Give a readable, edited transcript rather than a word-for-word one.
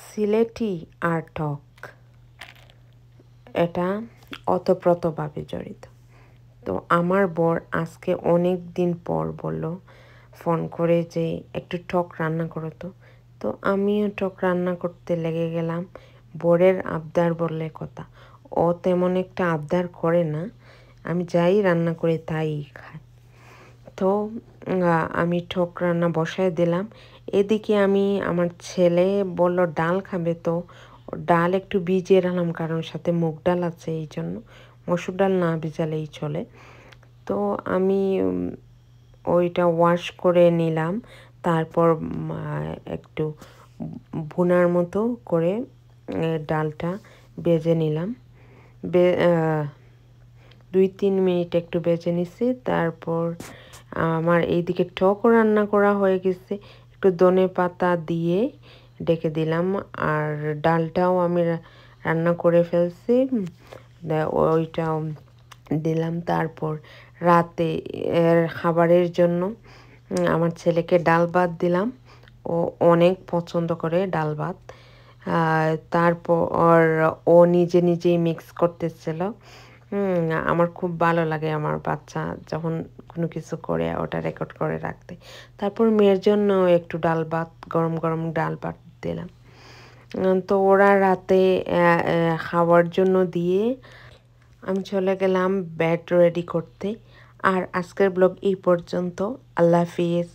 সিলেটি আর টক এটা ওতপ্রোতভাবে জড়িত। তো আমার বর আজকে অনেক দিন পর বলল ফোন করে যে একটু টক রান্না করো তো। তো আমিও টক রান্না করতে লেগে গেলাম। বরের আবদার বললে কথা, ও তেমন একটা আবদার করে না, আমি যাই রান্না করে তাই খাই। তো আমি টক রান্না বসায় দিলাম। এদিকে আমার ছেলে বলল ডাল খাবে, তো ডাল একটু ভিজিয়ে রাখলাম, কারণ সাথে মুগ ডাল আছে, এই জন্য মসুর ডাল না ভিজালেই চলে। তো আমি ওইটা ওয়াশ করে নিলাম, তারপর একটু ভুনার মতো করে ডালটা ভেজে নিলাম। 2-3 মিনিট একটু ভেজে নিছি। তারপর আমার এইদিকে টকও রান্না করা হয়ে গেছে, একটু ধনে পাতা দিয়ে ডেকে দিলাম। আর ডালটাও আমি রান্না করে ফেলছি, ওইটাও দিলাম। তারপর রাতে খাবারের জন্য আমার ছেলেকে ডাল ভাত দিলাম, ও অনেক পছন্দ করে ডাল ভাত। তারপর ও নিজে নিজেই মিক্স করতেছিল। আমার খুব ভালো লাগে আমার বাচ্চা যখন কোনো কিছু করে ওটা রেকর্ড করে রাখতে। তারপর মেয়ের জন্য একটু ডাল ভাত, গরম গরম ডাল ভাত দিলাম। তো ওরা রাতে খাওয়ার জন্য দিয়ে আমি চলে গেলাম বেড রেডি করতে। আর আজকের ব্লগ এই পর্যন্ত। আল্লাহ হাফিজ।